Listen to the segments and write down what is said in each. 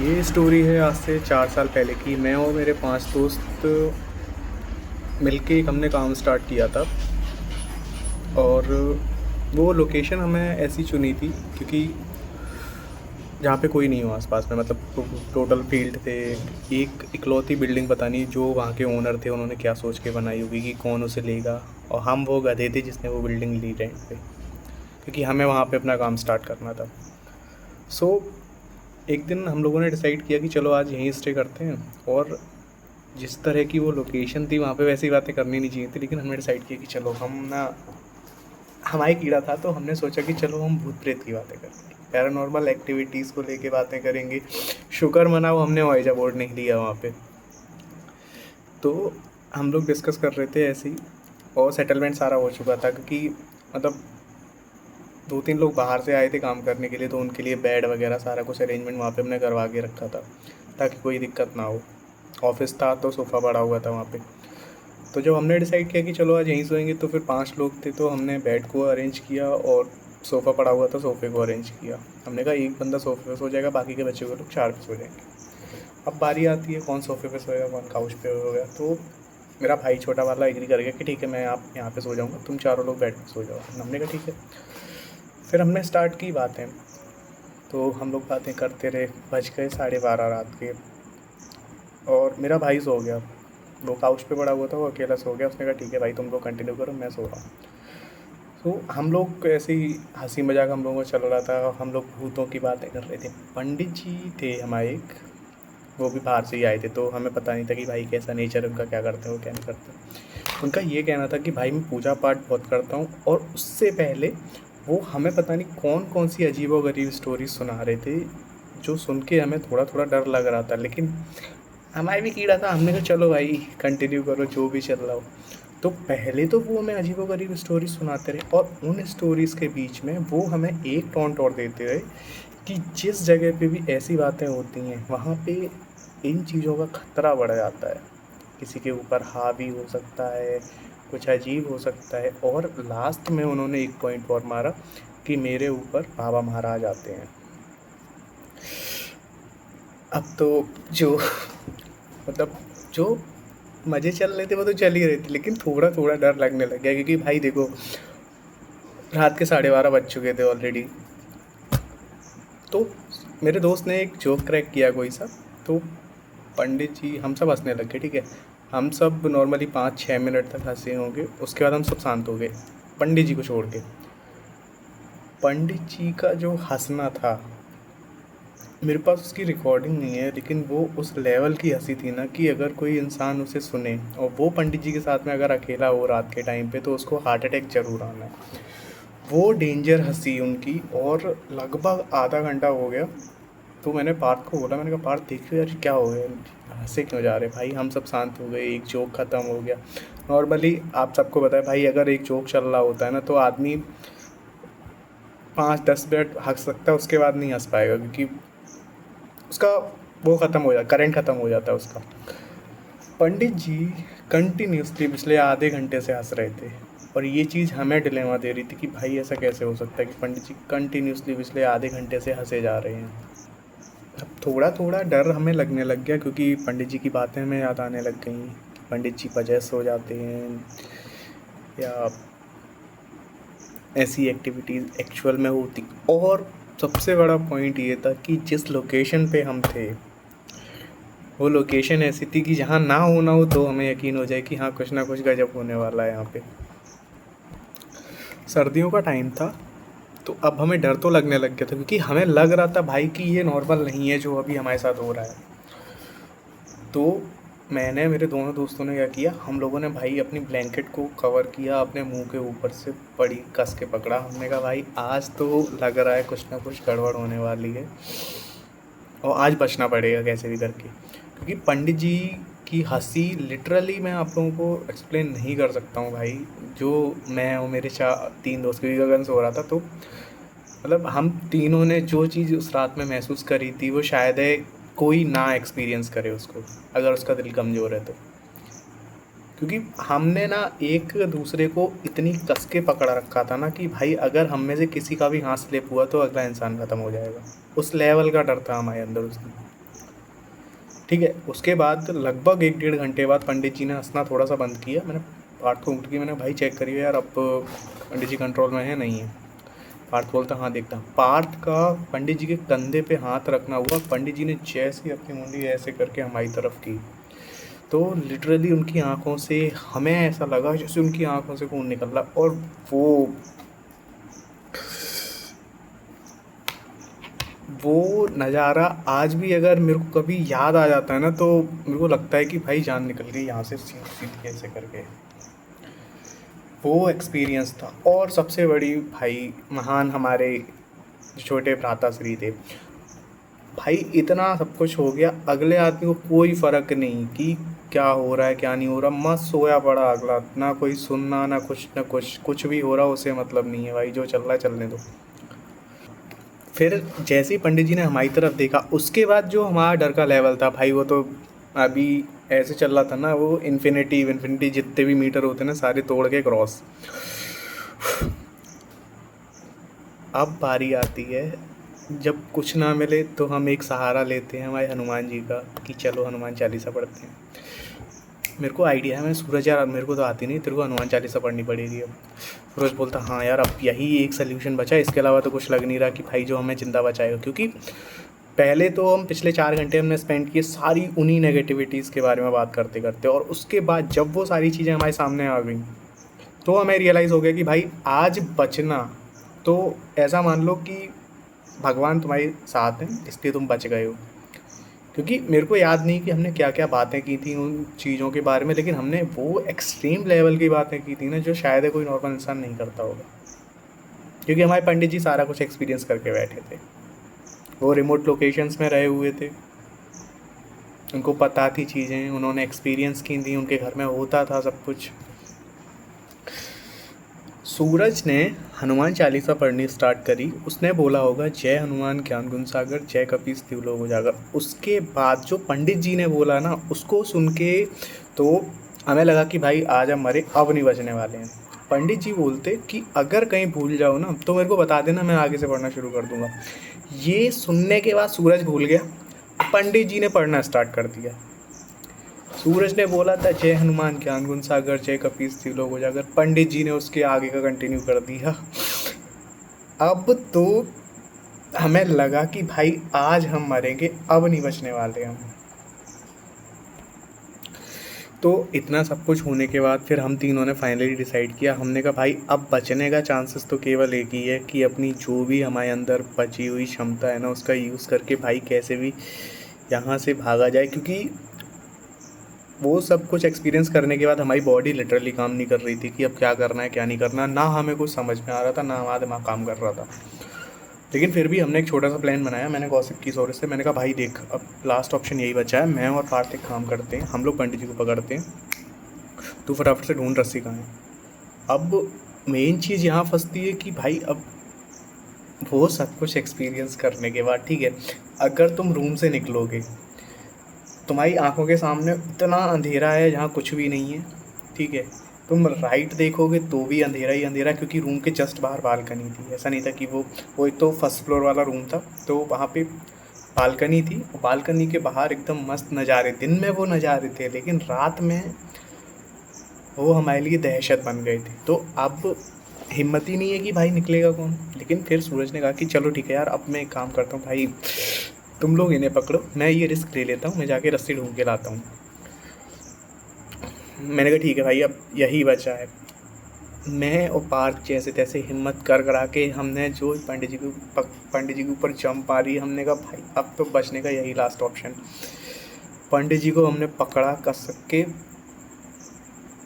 ये स्टोरी है आज से 4 साल पहले की। मैं और मेरे 5 दोस्त मिलके एक हमने काम स्टार्ट किया था। और वो लोकेशन हमें ऐसी चुनी थी क्योंकि जहाँ पे कोई नहीं हो आसपास में, मतलब टोटल फील्ड थे। एक इकलौती बिल्डिंग पता नहीं जो वहाँ के ओनर थे उन्होंने क्या सोच के बनाई होगी कि कौन उसे लेगा, और हम वो गधे थे जिसने वो बिल्डिंग ली रेंट पे, क्योंकि हमें वहाँ पे अपना काम स्टार्ट करना था। सो एक दिन हम लोगों ने डिसाइड किया कि चलो आज यहीं स्टे करते हैं। और जिस तरह की वो लोकेशन थी वहाँ पे वैसी बातें करनी नहीं चाहिए थी, लेकिन हमने डिसाइड किया कि चलो हम ना, हमारी कीड़ा था तो हमने सोचा कि चलो हम भूत प्रेत की बातें करेंगे, पैरानॉर्मल एक्टिविटीज़ को लेके बातें करेंगे। शुक्र मनाओ हमने वाइजा बोर्ड नहीं लिया वहाँ पे। तो हम लोग डिस्कस कर रहे थे ऐसे ही, और सेटलमेंट सारा हो चुका था क्योंकि मतलब 2-3 लोग बाहर से आए थे काम करने के लिए, तो उनके लिए बेड वगैरह सारा कुछ अरेंजमेंट वहाँ पे हमने करवा के रखा था ताकि कोई दिक्कत ना हो। ऑफिस था तो सोफ़ा पड़ा हुआ था वहाँ पे। तो जब हमने डिसाइड किया कि चलो आज यहीं सोएंगे, तो फिर 5 लोग थे तो हमने बेड को अरेंज किया और सोफ़ा पड़ा हुआ था, सोफ़े को अरेंज किया। हमने कहा एक बंदा सोफ़े पे सो जाएगा, बाकी के बच्चे को लोग 4 पे सो जाएंगे। अब बारी आती है कौन सोफ़े पे सोएगा कौन काउच पे होगा। तो मेरा भाई छोटा वाला एग्री कर गया कि ठीक है मैं आप यहाँ पे सो जाऊँगा, तुम चारों लोग बेड पे सो जाओ। हमने कहा ठीक है। फिर हमने स्टार्ट की बातें। तो हम लोग बातें करते रहे, बज गए 12:30 रात के। और मेरा भाई सो गया, वो काउच पे पड़ा हुआ था, वो अकेला सो गया। उसने कहा ठीक है भाई तुम लोग कंटिन्यू करो, मैं सो रहा हूँ। तो हम लोग ऐसे ही हंसी मजाक हम लोगों को चल रहा था, हम लोग भूतों की बातें कर रहे थे। पंडित जी थे हमारे एक, वो भी बाहर से ही आए थे, तो हमें पता नहीं था कि भाई कैसा नेचर है उनका, क्या करते हैं वो क्या नहीं करते। उनका ये कहना था कि भाई मैं पूजा पाठ बहुत करता हूँ, और उससे पहले वो हमें पता नहीं कौन कौन सी अजीबोगरीब स्टोरी सुना रहे थे, जो सुन के हमें थोड़ा थोड़ा डर लग रहा था। लेकिन हमारे भी कीड़ा था, हमने कहा चलो भाई कंटिन्यू करो जो भी चल रहा हो। तो पहले तो वो हमें अजीबोगरीब स्टोरी सुनाते रहे, और उन स्टोरीज़ के बीच में वो हमें एक टॉन्ट और देते रहे कि जिस जगह पे भी ऐसी बातें होती हैं वहाँ पे इन चीज़ों का खतरा बढ़ जाता है, किसी के ऊपर हावी हो सकता है, कुछ अजीब हो सकता है। और लास्ट में उन्होंने एक पॉइंट और मारा कि मेरे ऊपर बाबा महाराज आते हैं। अब तो जो मतलब जो मज़े चल रहे थे वो तो चल ही रहे थे, लेकिन थोड़ा थोड़ा डर लगने लग गया क्योंकि भाई देखो रात के 12:30 बज चुके थे ऑलरेडी। तो मेरे दोस्त ने एक जोक क्रैक किया कोई सा, तो पंडित जी, हम सब हंसने लग गए। ठीक है, हम सब नॉर्मली 5-6 मिनट तक हंसे होंगे, उसके बाद हम सब शांत हो गए पंडित जी को छोड़ के। पंडित जी का जो हंसना था, मेरे पास उसकी रिकॉर्डिंग नहीं है, लेकिन वो उस लेवल की हंसी थी ना कि अगर कोई इंसान उसे सुने, और वो पंडित जी के साथ में अगर अकेला हो रात के टाइम पे, तो उसको हार्ट अटैक ज़रूर आना है। वो डेंजर हंसी उनकी, और लगभग आधा घंटा हो गया। तो मैंने पार्थ को बोला, मैंने कहा पार्थ देखियो यार क्या हो गया, हंसे क्यों जा रहे भाई। हम सब शांत हो गए, एक जोक ख़त्म हो गया। नॉर्मली आप सबको पता है भाई, अगर एक जोक चल रहा होता है ना तो आदमी 5-10 मिनट हंस सकता है, उसके बाद नहीं हंस पाएगा क्योंकि उसका वो ख़त्म हो जाता, करंट ख़त्म हो जाता है उसका। पंडित जी कंटिन्यूसली पिछले आधे घंटे से हंस रहे थे, और ये चीज़ हमें डिलेमा दे रही थी कि भाई ऐसा कैसे हो सकता है कि पंडित जी कंटिन्यूसली पिछले आधे घंटे से हंसे जा रहे हैं। अब थोड़ा थोड़ा डर हमें लगने लग गया क्योंकि पंडित जी की बातें हमें याद आने लग गई कि पंडित जी पजेस हो जाते हैं, या ऐसी एक्टिविटीज़ एक्चुअल में होती। और सबसे बड़ा पॉइंट ये था कि जिस लोकेशन पे हम थे, वो लोकेशन ऐसी थी कि जहाँ ना होना हो तो हमें यकीन हो जाए कि हाँ कुछ ना कुछ गजब होने वाला है यहाँ पे। सर्दियों का टाइम था, तो अब हमें डर तो लगने लग गया था क्योंकि हमें लग रहा था भाई कि ये नॉर्मल नहीं है जो अभी हमारे साथ हो रहा है। तो मैंने, मेरे दोनों दोस्तों ने क्या किया, हम लोगों ने भाई अपनी ब्लैंकेट को कवर किया, अपने मुंह के ऊपर से बड़ी कस के पकड़ा। हमने कहा भाई आज तो लग रहा है कुछ ना कुछ गड़बड़ होने वाली है, और आज बचना पड़ेगा कैसे भी करके। क्योंकि पंडित जी की हंसी लिटरली मैं आप लोगों को एक्सप्लेन नहीं कर सकता हूँ भाई। जो मैं और मेरे 3 दोस्त, क्योंकि गगन सो रहा था, तो मतलब हम तीनों ने जो चीज़ उस रात में महसूस करी थी वो शायद है कोई ना एक्सपीरियंस करे उसको, अगर उसका दिल कमज़ोर है तो। क्योंकि हमने ना एक दूसरे को इतनी कस के पकड़ रखा था ना कि भाई अगर हम में से किसी का भी हाथ स्लिप हुआ तो अगला इंसान ख़त्म हो जाएगा। उस लेवल का डर था हमारे अंदर उस दिन। ठीक है। उसके बाद लगभग 1 डेढ़ घंटे बाद पंडित जी ने हंसना थोड़ा सा बंद किया। मैंने पार्थ को उठ के मैंने, भाई चेक करिए यार, अब पंडित जी कंट्रोल में है नहीं है। पार्थ बोलता हाँ देखता। पार्थ का पंडित जी के कंधे पे हाथ रखना हुआ। पंडित जी ने जैसे अपनी मुंडी ऐसे करके हमारी तरफ की, तो लिटरली उनकी आंखों से हमें ऐसा लगा जैसे उनकी आंखों से खून निकल रहा। और वो नज़ारा आज भी अगर मेरे को कभी याद आ जाता है ना, तो मेरे को लगता है कि भाई जान निकल गई यहाँ से सीधी सीधी ऐसे करके। वो एक्सपीरियंस था। और सबसे बड़ी भाई महान हमारे जो छोटे भ्राताश्री थे, भाई इतना सब कुछ हो गया, अगले आदमी को कोई फ़र्क नहीं कि क्या हो रहा है क्या नहीं हो रहा, मस्त सोया पड़ा अगला, ना कोई सुनना ना कुछ, ना कुछ भी हो रहा उसे मतलब नहीं है, भाई जो चल रहा है चलने दो। फिर जैसे ही पंडित जी ने हमारी तरफ देखा, उसके बाद जो हमारा डर का लेवल था भाई, वो तो अभी ऐसे चल रहा था ना, वो इन्फिनिटी जितने भी मीटर होते हैं ना सारे तोड़ के क्रॉस। अब बारी आती है जब कुछ ना मिले तो हम एक सहारा लेते हैं हमारे हनुमान जी का, कि चलो हनुमान चालीसा पढ़ते हैं। मेरे को आइडिया है, मैं सूरज यार मेरे को तो आती नहीं, तेरे को हनुमान चालीसा पढ़नी पड़ेगी अब। सूरज बोलता हाँ यार, अब यही एक सल्यूशन बचा है, इसके अलावा तो कुछ लग नहीं रहा कि भाई जो हमें जिंदा बचाएगा। क्योंकि पहले तो हम पिछले 4 घंटे हमने स्पेंड किए सारी उन्हीं नेगेटिविटीज़ के बारे में बात करते करते, और उसके बाद जब वो सारी चीज़ें हमारे सामने आ गई तो हमें रियलाइज़ हो गया कि भाई आज बचना, तो ऐसा मान लो कि भगवान तुम्हारे साथ हैं इसलिए तुम बच गए हो। क्योंकि मेरे को याद नहीं कि हमने क्या क्या बातें की थी उन चीज़ों के बारे में, लेकिन हमने वो एक्सट्रीम लेवल की बातें की थी ना, जो शायद कोई नॉर्मल इंसान नहीं करता होगा। क्योंकि हमारे पंडित जी सारा कुछ एक्सपीरियंस करके बैठे थे, वो रिमोट लोकेशंस में रहे हुए थे, उनको पता थी चीज़ें, उन्होंने एक्सपीरियंस की थी, उनके घर में होता था सब कुछ। सूरज ने हनुमान चालीसा पढ़नी स्टार्ट करी। उसने बोला होगा जय हनुमान ज्ञान गुण सागर, जय कपीस तिहुँ लोक उजागर। उसके बाद जो पंडित जी ने बोला ना, उसको सुन के तो हमें लगा कि भाई आज हम मरे, अब नहीं बचने वाले हैं। पंडित जी बोलते कि अगर कहीं भूल जाओ ना तो मेरे को बता देना, मैं आगे से पढ़ना शुरू कर दूंगा। ये सुनने के बाद सूरज भूल गया, पंडित जी ने पढ़ना स्टार्ट कर दिया। सूरज ने बोला था जय हनुमान ज्ञान गुण सागर, जय कपीस तिहुँ लोक उजागर, पंडित जी ने उसके आगे का कंटिन्यू कर दिया। अब तो हमें लगा कि भाई आज हम मरेंगे, अब नहीं बचने वाले हम। तो इतना सब कुछ होने के बाद फिर हम तीनों ने फाइनली डिसाइड किया, हमने कहा भाई अब बचने का चांसेस तो केवल एक ही है कि अपनी जो भी हमारे अंदर बची हुई क्षमता है ना, उसका यूज़ करके भाई कैसे भी यहाँ से भागा जाए। क्योंकि वो सब कुछ एक्सपीरियंस करने के बाद हमारी बॉडी लिटरली काम नहीं कर रही थी कि अब क्या करना है क्या नहीं करना, ना हमें कुछ समझ में आ रहा था, ना हमारा दिमाग काम कर रहा था। लेकिन फिर भी हमने एक छोटा सा प्लान बनाया। मैंने गॉसिप की सौरभ से, मैंने कहा भाई देख, अब लास्ट ऑप्शन यही बचा है, मैं और पार्थ एक काम करते हैं, हम लोग पंडित जी को पकड़ते हैं, तू फटाफट से ढूंढ रस्सी कहाँ है। अब मेन चीज़ यहाँ फंसती है कि भाई अब वो सब कुछ एक्सपीरियंस करने के बाद, ठीक है, अगर तुम रूम से निकलोगे, तुम्हारी आंखों के सामने इतना अंधेरा है जहाँ कुछ भी नहीं है, ठीक है, तुम राइट देखोगे तो भी अंधेरा ही अंधेरा, क्योंकि रूम के जस्ट बाहर बालकनी थी। ऐसा नहीं था कि वो एक तो फर्स्ट फ्लोर वाला रूम था, तो वहाँ पे बालकनी थी, बालकनी के बाहर एकदम मस्त नज़ारे, दिन में वो नज़ारे थे, लेकिन रात में वो हमारे लिए दहशत बन गए थे। तो अब हिम्मत ही नहीं है कि भाई निकलेगा कौन। लेकिन फिर सूरज ने कहा कि चलो ठीक है यार, अब मैं एक काम करता हूँ भाई, तुम लोग इन्हें पकड़ो, मैं ये रिस्क ले लेता हूँ, मैं जाके रस्सी ढूंढ के लाता हूँ। मैंने कहा ठीक है भाई, अब यही बचा है। मैं और पार्थ जैसे तैसे हिम्मत कर करा के हमने जो पंडित जी के ऊपर जंप मारी। हमने कहा भाई अब तो बचने का यही लास्ट ऑप्शन। पंडित जी को हमने पकड़ा कस के,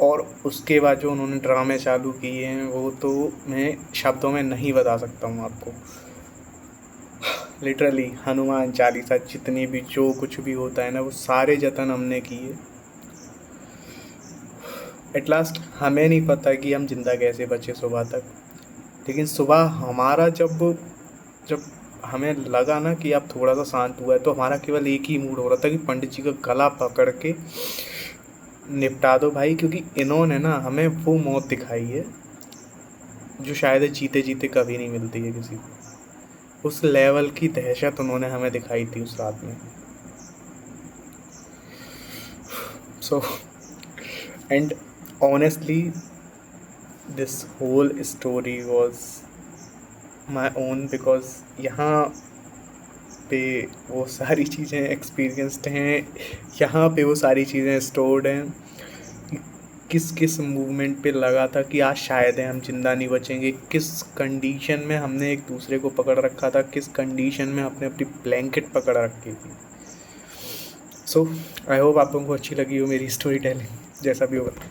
और उसके बाद जो उन्होंने ड्रामे चालू किए हैं वो तो मैं शब्दों में नहीं बता सकता हूँ आपको। लिटरली हनुमान चालीसा जितनी भी जो कुछ भी होता है ना, वो सारे जतन हमने किए। एट लास्ट हमें नहीं पता कि हम जिंदा कैसे बचे सुबह तक, लेकिन सुबह हमारा जब हमें लगा ना कि अब थोड़ा सा शांत हुआ है, तो हमारा केवल एक ही मूड हो रहा था कि पंडित जी का गला पकड़ के निपटा दो भाई। क्योंकि इन्होंने ना हमें वो मौत दिखाई है जो शायद जीते जीते कभी नहीं मिलती है किसी को। उस लेवल की दहशत उन्होंने हमें दिखाई थी उस रात में। So and honestly this whole story was my own, because यहाँ पे वो सारी चीज़ें एक्सपीरियंस्ड हैं, यहाँ पे वो सारी चीज़ें स्टोर्ड हैं। किस किस मूवमेंट पे लगा था कि आज शायद हम जिंदा नहीं बचेंगे, किस कंडीशन में हमने एक दूसरे को पकड़ रखा था, किस कंडीशन में हमने अपनी ब्लैंकेट पकड़ रखी थी। सो आई होप आप लोगों को अच्छी लगी हो मेरी स्टोरी टेलिंग, जैसा भी होगा।